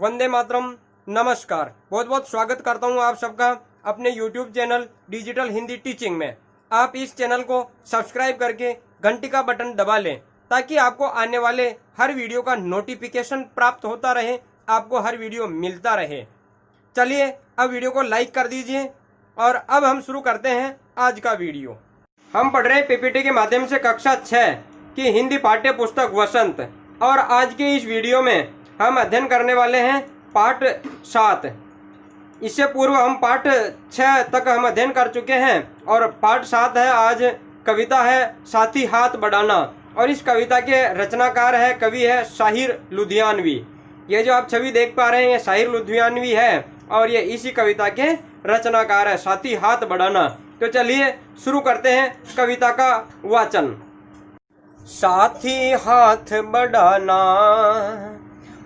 वंदे मातरम। नमस्कार, बहुत बहुत स्वागत करता हूं आप सबका अपने YouTube channel digital Hindi teaching में। आप इस चैनल को सब्सक्राइब करके घंटी का बटन दबा लें ताकि आपको आने वाले हर वीडियो का नोटिफिकेशन प्राप्त होता रहे, आपको हर वीडियो मिलता रहे। चलिए अब वीडियो को लाइक कर दीजिए और अब हम शुरू करते हैं आज का वीडियो। हम पढ़ रहे हैं पीपीटी के माध्यम से कक्षा 6 की हिंदी पाठ्य पुस्तक वसंत, और आज के इस वीडियो में हम अध्ययन करने वाले हैं पाठ 7। इससे पूर्व हम पाठ 6 तक हम अध्ययन कर चुके हैं और पाठ 7 है आज। कविता है साथी हाथ बढ़ाना, और इस कविता के रचनाकार है कवि है शाहिर लुधियानवी। ये जो आप छवि देख पा रहे हैं ये शाहिर लुधियानवी है और ये इसी कविता के रचनाकार है, साथी हाथ बढ़ाना। तो चलिए शुरू करते हैं कविता का वाचन। साथी हाथ बढ़ाना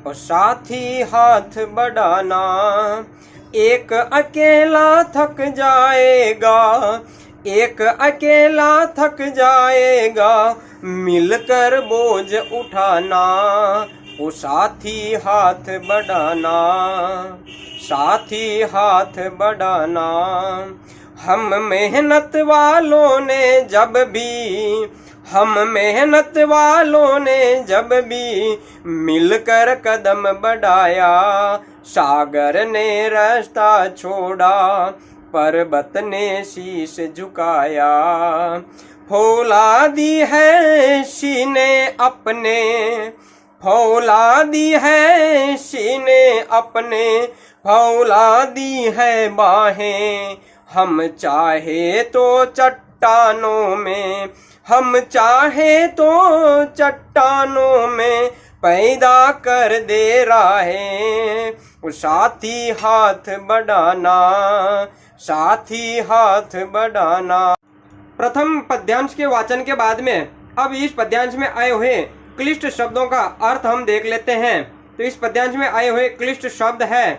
और साथी हाथ बढ़ाना, एक अकेला थक जाएगा, एक अकेला थक जाएगा, मिलकर बोझ उठाना, ओ साथी हाथ बढ़ाना, साथी हाथ बढ़ाना। हम मेहनत वालों ने जब भी, हम मेहनत वालों ने जब भी मिलकर कदम बढ़ाया, सागर ने रास्ता छोड़ा, पर्वत ने शीश झुकाया, फौलादी है सीने अपने, फौलादी है सीने अपने, फौलादी है बाहें, हम चाहे तो चट्टानों में, हम चाहे तो चट्टानों में पैदा कर दे राहें, साथी हाथ बढ़ाना, साथी हाथ बढ़ाना। प्रथम पद्यांश के वाचन के बाद में अब इस पद्यांश में आए हुए क्लिष्ट शब्दों का अर्थ हम देख लेते हैं। तो इस पद्यांश में आए हुए क्लिष्ट शब्द है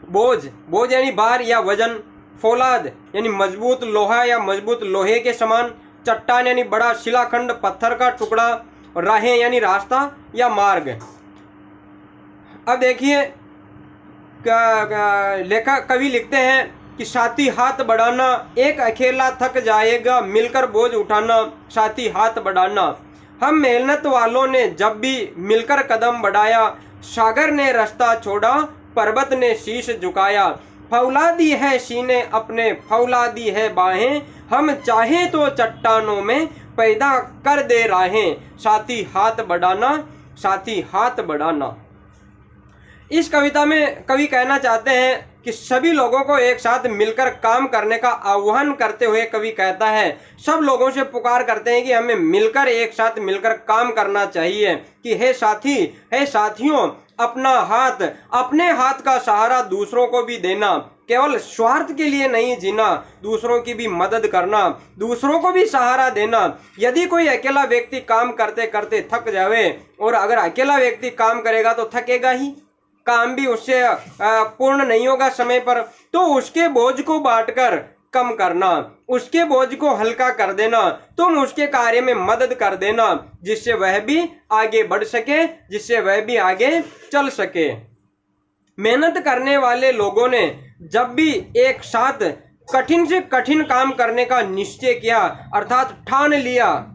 बोझ, बोझ यानी भार या वजन, फौलाद यानी मजबूत लोहा या मजबूत लोहे के समान, चट्टान यानी बड़ा शिलाखंड पत्थर का टुकड़ा, राहें यानी रास्ता या मार्ग। अब देखिए लेखक कवि लिखते हैं कि साथी हाथ बढ़ाना, एक अकेला थक जाएगा, मिलकर बोझ उठाना, साथी हाथ बढ़ाना। हम मेहनत वालों ने जब भी मिलकर कदम बढ़ाया, सागर ने रास्ता छोड़ा, पर्वत ने शीश झुकाया, फौलादी है सीने अपने, फौलादी है बाहें, हम चाहे तो चट्टानों में पैदा कर दे राहें, साथी हाथ बढ़ाना, साथी हाथ बढ़ाना। इस कविता में कवि कहना चाहते हैं कि सभी लोगों को एक साथ मिलकर काम करने का आह्वान करते हुए कवि कहता है, सब लोगों से पुकार करते हैं कि हमें मिलकर एक साथ मिलकर काम करना चाहिए कि हे साथी, हे साथियों, अपना हाथ, अपने हाथ का सहारा दूसरों को भी देना, केवल स्वार्थ के लिए नहीं जीना, दूसरों की भी मदद करना, दूसरों को भी सहारा देना। यदि कोई अकेला व्यक्ति काम करते करते थक जावे, और अगर अकेला व्यक्ति काम करेगा तो थकेगा ही, काम भी उससे पूर्ण नहीं होगा समय पर, तो उसके बोझ को बांटकर कम करना, उसके बोझ को हल्का कर देना, तुम उसके कार्य में मदद कर देना, जिससे वह भी आगे बढ़ सके, जिससे वह भी आगे चल सके। मेहनत करने वाले लोगों ने जब भी एक साथ कठिन से कठिन काम करने का निश्चय किया, अर्थात ठान लिया,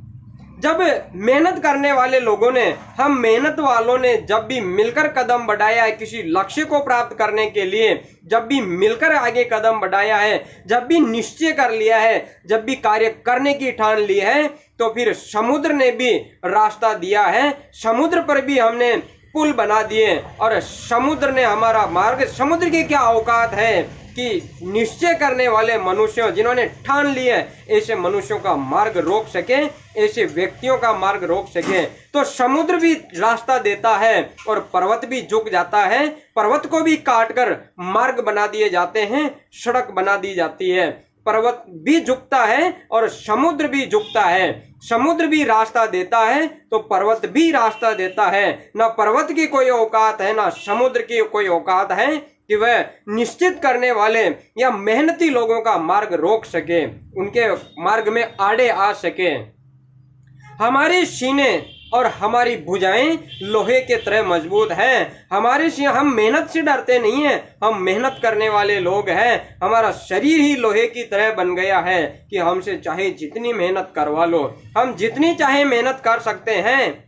जब मेहनत करने वाले लोगों ने, हम मेहनत वालों ने जब भी मिलकर कदम बढ़ाया है किसी लक्ष्य को प्राप्त करने के लिए, जब भी मिलकर आगे कदम बढ़ाया है, जब भी निश्चय कर लिया है, जब भी कार्य करने की ठान ली है, तो फिर समुद्र ने भी रास्ता दिया है, समुद्र पर भी हमने पुल बना दिए, और समुद्र ने हमारा मार्ग, समुद्र की क्या औकात है कि निश्चय करने वाले मनुष्यों, जिन्होंने ठान लिए, ऐसे मनुष्यों का मार्ग रोक सके, ऐसे व्यक्तियों का मार्ग रोक सके। तो समुद्र भी रास्ता देता है और पर्वत भी झुक जाता है, पर्वत को भी काटकर मार्ग बना दिए जाते हैं, सड़क बना दी जाती है। पर्वत भी झुकता है और समुद्र भी झुकता है, समुद्र भी रास्ता देता है तो पर्वत भी रास्ता देता है। ना पर्वत की कोई औकात है, ना समुद्र की कोई औकात है कि वह निश्चित करने वाले या मेहनती लोगों का मार्ग रोक सके, उनके मार्ग में आड़े आ सके। हमारे सीने और हमारी भुजाएं लोहे के तरह मजबूत हैं। हम मेहनत से डरते नहीं हैं, हम मेहनत करने वाले लोग हैं। हमारा शरीर ही लोहे की तरह बन गया है कि हमसे चाहे जितनी मेहनत करवा लो, हम जितनी चाहे मेहनत कर सकते हैं।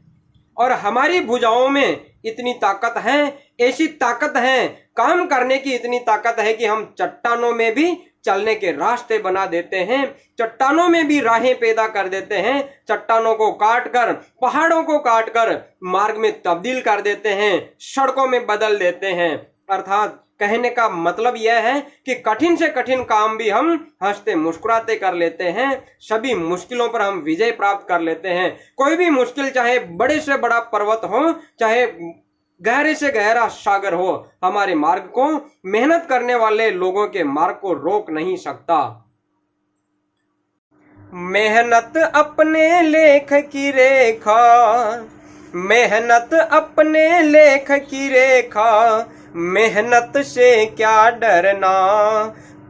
और हमारी भुजाओं में इतनी ताकत है, ऐसी ताकत है, काम करने की इतनी ताकत है कि हम चट्टानों में भी चलने के रास्ते बना देते हैं, चट्टानों में भी राहें पैदा कर देते हैं, चट्टानों को काटकर, पहाड़ों को काटकर मार्ग में तब्दील कर देते हैं, सड़कों में बदल देते हैं। अर्थात कहने का मतलब यह है कि कठिन से कठिन काम भी हम हंसते मुस्कुराते कर लेते हैं, सभी मुश्किलों पर हम विजय प्राप्त कर लेते हैं। कोई भी मुश्किल, चाहे बड़े से बड़ा पर्वत हो, चाहे गहरे से गहरा सागर हो, हमारे मार्ग को, मेहनत करने वाले लोगों के मार्ग को रोक नहीं सकता। मेहनत अपने लेख की रेखा, मेहनत अपने लेख की रेखा, मेहनत से क्या डरना,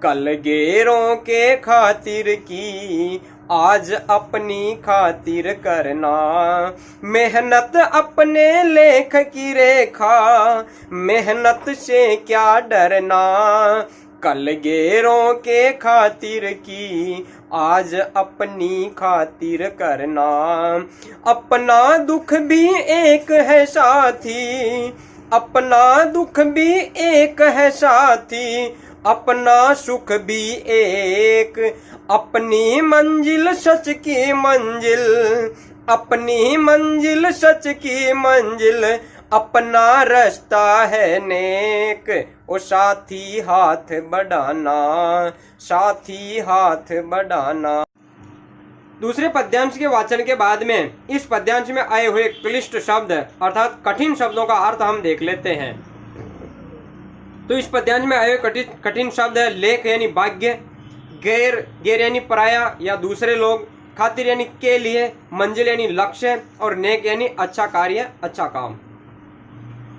कल गैरों के खातिर की आज अपनी खातिर करना। मेहनत अपने लेख की रेखा, मेहनत से क्या डरना, कल गैरों के खातिर की आज अपनी खातिर करना। अपना दुख भी एक है साथी, अपना दुख भी एक है साथी, अपना सुख भी एक, अपनी मंजिल सच की मंजिल, अपनी मंजिल सच की मंजिल, अपना रास्ता है नेक। ओ साथी हाथ बढ़ाना, साथी हाथ बढ़ाना। दूसरे पद्यांश के वाचन के बाद में इस पद्यांश में आए हुए क्लिष्ट शब्द अर्थात कठिन शब्दों का अर्थ हम देख लेते हैं। तो इस पद्यांश में आए हुए कठिन शब्द है लेख यानी भाग्य, गैर गैर यानी पराया या दूसरे लोग, खातिर यानी के लिए, मंजिल यानी लक्ष्य, और नेक यानी अच्छा कार्य, अच्छा काम।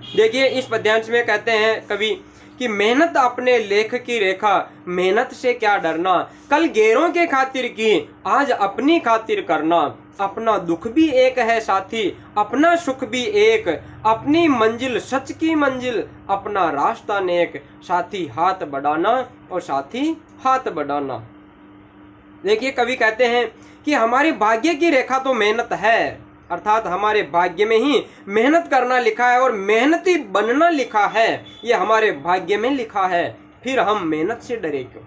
देखिए इस पद्यांश में कहते हैं कवि कि मेहनत अपने लेख की रेखा, मेहनत से क्या डरना, कल गैरों के खातिर की आज अपनी खातिर करना। अपना दुख भी एक है साथी, अपना सुख भी एक, अपनी मंजिल सच की मंजिल, अपना रास्ता नेक, साथी हाथ बढ़ाना और साथी हाथ बढ़ाना। देखिए कवि कहते हैं कि हमारी भाग्य की रेखा तो मेहनत है, अर्थात हमारे भाग्य में ही मेहनत करना लिखा है और मेहनती बनना लिखा है, ये हमारे भाग्य में लिखा है। फिर हम मेहनत से डरे क्यों?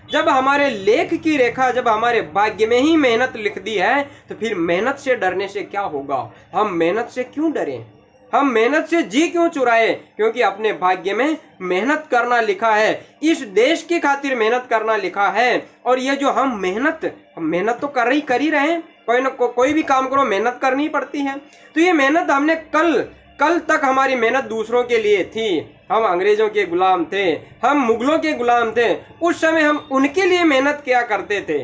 जब हमारे लेख की रेखा, जब हमारे भाग्य में ही मेहनत लिख दी है, तो फिर मेहनत से डरने से क्या होगा? हम मेहनत से क्यों डरें? हम मेहनत से जी क्यों चुराए? क्योंकि अपने भाग्य में मेहनत करना लिखा है, इस देश की खातिर मेहनत करना लिखा है। और ये जो हम मेहनत तो कर ही रहे हैं, कोई भी काम करो मेहनत करनी पड़ती है। तो ये मेहनत हमने कल तक हमारी मेहनत दूसरों के लिए थी। हम अंग्रेजों के गुलाम थे, हम मुगलों के गुलाम थे। उस समय हम उनके लिए मेहनत किया करते थे।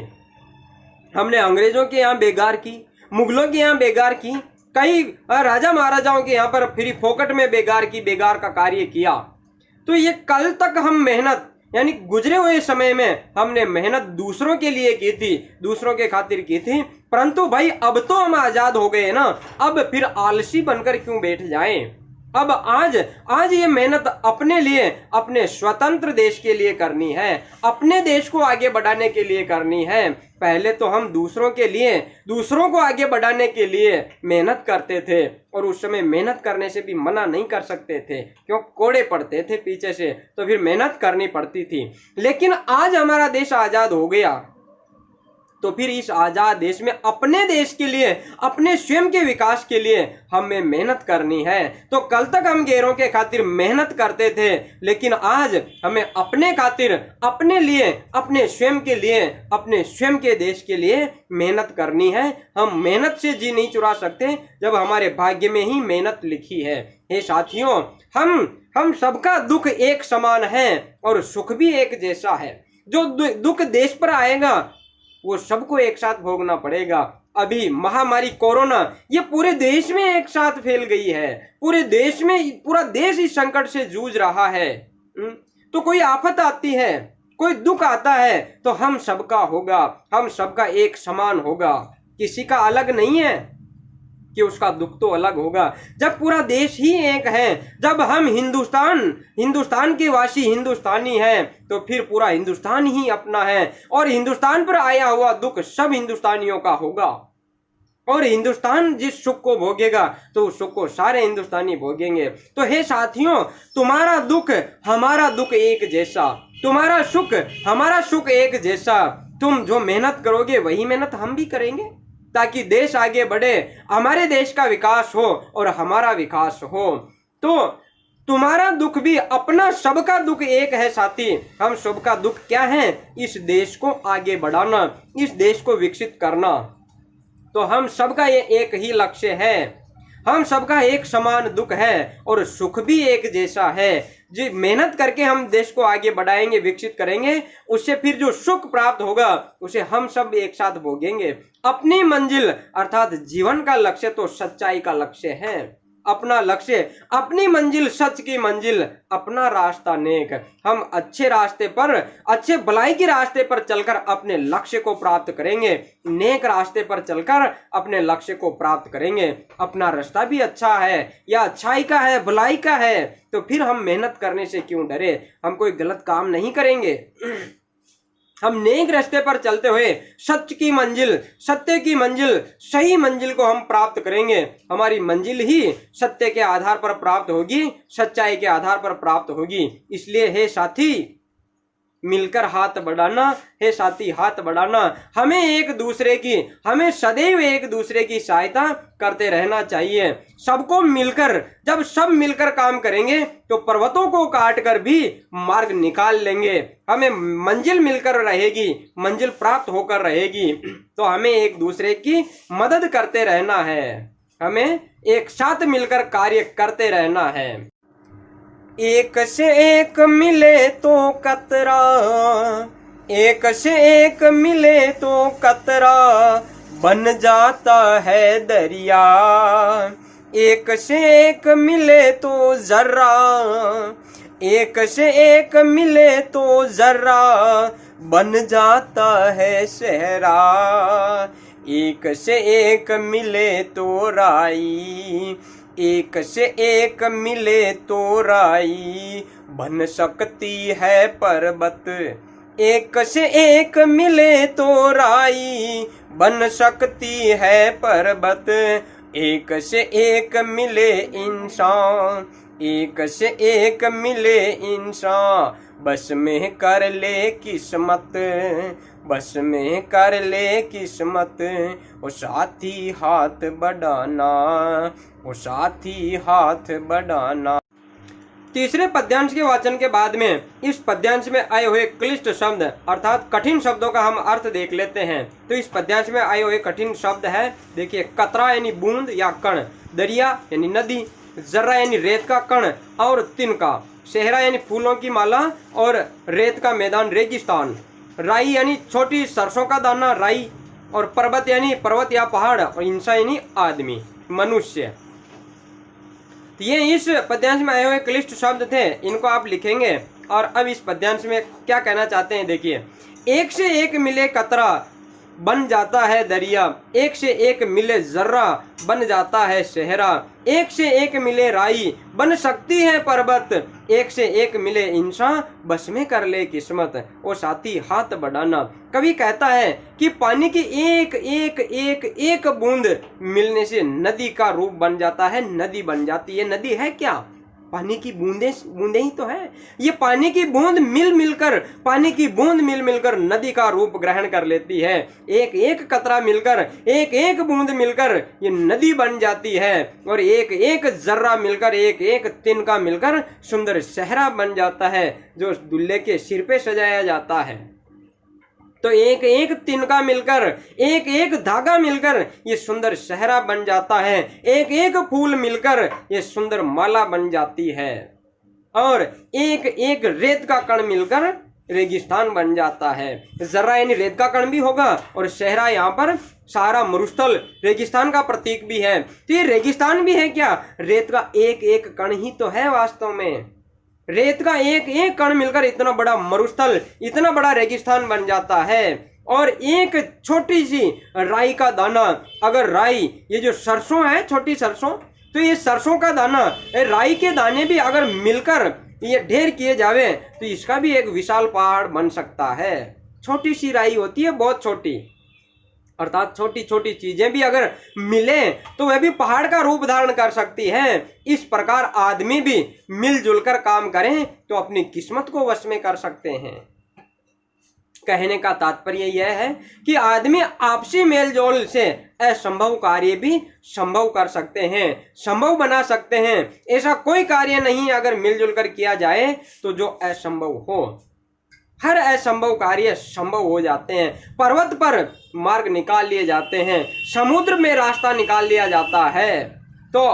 हमने अंग्रेजों के यहाँ बेगार की, मुगलों के यहाँ बेगार की, कई राजा महाराजाओं के यहाँ पर फ्री फोकट में बेगार का कार्य किया। तो ये कल तक हम मेहनत यानी गुजरे हुए समय में हमने मेहनत दूसरों के लिए की थी, दूसरों के खातिर की थी। परंतु भाई अब तो हम आजाद हो गए ना, अब फिर आलसी बनकर क्यों बैठ जाएं? अब आज ये मेहनत अपने लिए, अपने स्वतंत्र देश के लिए करनी है, अपने देश को आगे बढ़ाने के लिए करनी है। पहले तो हम दूसरों के लिए, दूसरों को आगे बढ़ाने के लिए मेहनत करते थे, और उस समय मेहनत करने से भी मना नहीं कर सकते थे, क्यों? कोड़े पड़ते थे पीछे से, तो फिर मेहनत करनी पड़ती थी। लेकिन आज हमारा देश आजाद हो गया, तो फिर इस आजाद देश में अपने देश के लिए, अपने स्वयं के विकास के लिए हमें मेहनत करनी है। तो कल तक हम गैरों के खातिर मेहनत करते थे, लेकिन आज हमें अपने खातिर, अपने लिए, अपने स्वयं के लिए, अपने स्वयं के देश के लिए मेहनत करनी है। हम मेहनत से जी नहीं चुरा सकते जब हमारे भाग्य में ही मेहनत लिखी है। हे साथियों, हम सबका दुख एक समान है और सुख भी एक जैसा है। जो दुख देश पर आएगा वो सबको एक साथ भोगना पड़ेगा। अभी महामारी कोरोना ये पूरे देश में एक साथ फैल गई है, पूरे देश में, पूरा देश इस संकट से जूझ रहा है। तो कोई आफत आती है, कोई दुख आता है, तो हम सबका होगा, हम सबका एक समान होगा, किसी का अलग नहीं है। कि उसका दुख तो अलग होगा। जब पूरा देश ही एक है, जब हम हिंदुस्तान के वासी हिंदुस्तानी हैं, तो फिर पूरा हिंदुस्तान ही अपना है और हिंदुस्तान पर आया हुआ दुख सब हिंदुस्तानियों का होगा। और हिंदुस्तान जिस सुख को भोगेगा तो उस सुख को सारे हिंदुस्तानी भोगेंगे। तो हे साथियों, तुम्हारा दुख हमारा दुख एक जैसा, तुम्हारा सुख हमारा सुख एक जैसा। तुम जो मेहनत करोगे वही मेहनत हम भी करेंगे, ताकि देश आगे बढ़े, हमारे देश का विकास हो और हमारा विकास हो। तो तुम्हारा दुख भी अपना, सबका दुख एक है साथी। हम सबका दुख क्या है? इस देश को आगे बढ़ाना, इस देश को विकसित करना। तो हम सबका ये एक ही लक्ष्य है, हम सबका एक समान दुख है और सुख भी एक जैसा है। जी, मेहनत करके हम देश को आगे बढ़ाएंगे, विकसित करेंगे, उससे फिर जो सुख प्राप्त होगा उसे हम सब एक साथ भोगेंगे। अपनी मंजिल अर्थात जीवन का लक्ष्य तो सच्चाई का लक्ष्य है। अपना लक्ष्य, अपनी मंजिल, सच की मंजिल, अपना रास्ता नेक। हम अच्छे रास्ते पर, अच्छे भलाई के रास्ते पर चलकर अपने लक्ष्य को प्राप्त करेंगे, नेक रास्ते पर चलकर अपने लक्ष्य को प्राप्त करेंगे। अपना रास्ता भी अच्छा है या अच्छाई का है, भलाई का है, तो फिर हम मेहनत करने से क्यों डरे? हम कोई गलत काम नहीं करेंगे। हम नेक रास्ते पर चलते हुए सच की मंजिल, सत्य की मंजिल, सही मंजिल को हम प्राप्त करेंगे। हमारी मंजिल ही सत्य के आधार पर प्राप्त होगी, सच्चाई के आधार पर प्राप्त होगी। इसलिए हे साथी, मिलकर हाथ बढ़ाना, हे साथी हाथ बढ़ाना। हमें सदैव एक दूसरे की सहायता करते रहना चाहिए। सबको मिलकर, जब सब मिलकर काम करेंगे तो पर्वतों को काट कर भी मार्ग निकाल लेंगे। हमें मंजिल मिलकर रहेगी, मंजिल प्राप्त होकर रहेगी। तो हमें एक दूसरे की मदद करते रहना है, हमें एक साथ मिलकर कार्य करते रहना है। एक से एक मिले तो कतरा, एक से एक मिले तो कतरा बन जाता है दरिया। एक से एक मिले तो जर्रा, एक से एक मिले तो जर्रा बन जाता है सहरा। एक से एक मिले तो राई, एक से एक मिले तो राई बन सकती है पर्वत। एक से एक मिले तो राई बन सकती है पर्वत। एक से एक मिले इंसान, एक से एक मिले इंसान बस में कर ले किस्मत, बस में कर ले किस्मत। वो साथी हाथ बढ़ाना, वो साथी हाथ बढ़ाना। तीसरे पद्यांश के वाचन के बाद में इस पद्यांश में आए हुए क्लिष्ट शब्द अर्थात कठिन शब्दों का हम अर्थ देख लेते हैं। तो इस पद्यांश में आए हुए कठिन शब्द है, देखिए, कतरा यानी बूंद या कण, दरिया यानी नदी, जर्रा यानी रेत का कण और तिनका, सहरा यानी फूलों की माला और रेत का मैदान रेगिस्तान, राई यानी छोटी सरसों का दाना राई, और पर्वत यानी पर्वत या पहाड़, और इंसान यानी आदमी, मनुष्य। ये इस पद्यांश में आए हुए क्लिष्ट शब्द थे, इनको आप लिखेंगे। और अब इस पद्यांश में क्या कहना चाहते हैं, देखिए। एक से एक मिले कतरा बन जाता है दरिया, एक से एक मिले जर्रा बन जाता है सहरा, एक से एक मिले राई बन सकती है पर्वत, एक से एक मिले इंसान बस में कर ले किस्मत। वो साथी हाथ बढ़ाना। कवि कहता है कि पानी की एक एक एक एक बूंद मिलने से नदी का रूप बन जाता है, नदी बन जाती है। नदी है क्या? पानी की बूंदे बूंदे ही तो है। ये पानी की बूंद मिल मिलकर नदी का रूप ग्रहण कर लेती है। एक एक कतरा मिलकर, एक एक बूंद मिलकर ये नदी बन जाती है, और एक एक जर्रा मिलकर, एक एक तिनका मिलकर सुंदर सहरा बन जाता है, जो दूल्हे के सिर पे सजाया जाता है। तो एक एक तिनका मिलकर, एक एक धागा मिलकर ये सुंदर सहरा बन जाता है, एक एक फूल मिलकर ये सुंदर माला बन जाती है, और एक एक रेत का कण मिलकर रेगिस्तान बन जाता है। जर्रा यानी रेत का कण भी होगा, और सहरा यहाँ पर सारा मरुस्थल रेगिस्तान का प्रतीक भी है। तो ये रेगिस्तान भी है क्या? रेत का एक एक कण ही तो है वास्तव में। रेत का एक एक कण मिलकर इतना बड़ा मरुस्थल, इतना बड़ा रेगिस्तान बन जाता है। और एक छोटी सी राई का दाना, अगर राई, ये जो सरसों है, छोटी सरसों, तो ये सरसों का दाना, राई के दाने भी अगर मिलकर ये ढेर किए जावे तो इसका भी एक विशाल पहाड़ बन सकता है। छोटी सी राई होती है, बहुत छोटी, अर्थात छोटी छोटी चीजें भी अगर मिले तो वह भी पहाड़ का रूप धारण कर सकती हैं। इस प्रकार आदमी भी मिलजुल कर काम करें तो अपनी किस्मत को वश में कर सकते हैं। कहने का तात्पर्य यह है कि आदमी आपसी मेलजोल से असंभव कार्य भी संभव कर सकते हैं, संभव बना सकते हैं। ऐसा कोई कार्य नहीं अगर मिलजुल कर किया जाए तो जो असंभव हो। हर असंभव कार्य संभव हो जाते हैं। पर्वत पर मार्ग निकाल लिए जाते हैं, समुद्र में रास्ता निकाल लिया जाता है। तो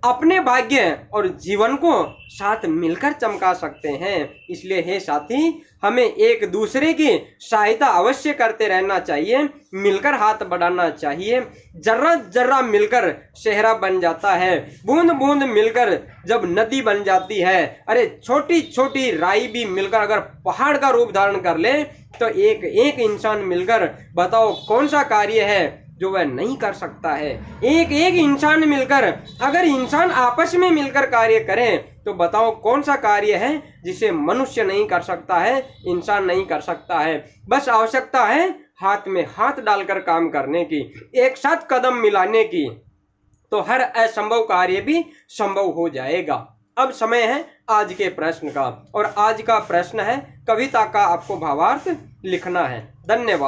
अपने भाग्य और जीवन को साथ मिलकर चमका सकते हैं। इसलिए हे साथी, हमें एक दूसरे की सहायता अवश्य करते रहना चाहिए, मिलकर हाथ बढ़ाना चाहिए। जर्रा जर्रा मिलकर शहरा बन जाता है, बूंद बूंद मिलकर जब नदी बन जाती है, अरे छोटी छोटी राई भी मिलकर अगर पहाड़ का रूप धारण कर ले तो एक एक इंसान मिलकर बताओ कौन सा कार्य है जो वह नहीं कर सकता है। एक एक इंसान मिलकर, अगर इंसान आपस में मिलकर कार्य करें तो बताओ कौन सा कार्य है जिसे मनुष्य नहीं कर सकता है, इंसान नहीं कर सकता है। बस आवश्यकता है हाथ में हाथ डालकर काम करने की, एक साथ कदम मिलाने की, तो हर असंभव कार्य भी संभव हो जाएगा। अब समय है आज के प्रश्न का, और आज का प्रश्न है कविता का आपको भावार्थ लिखना है। धन्यवाद।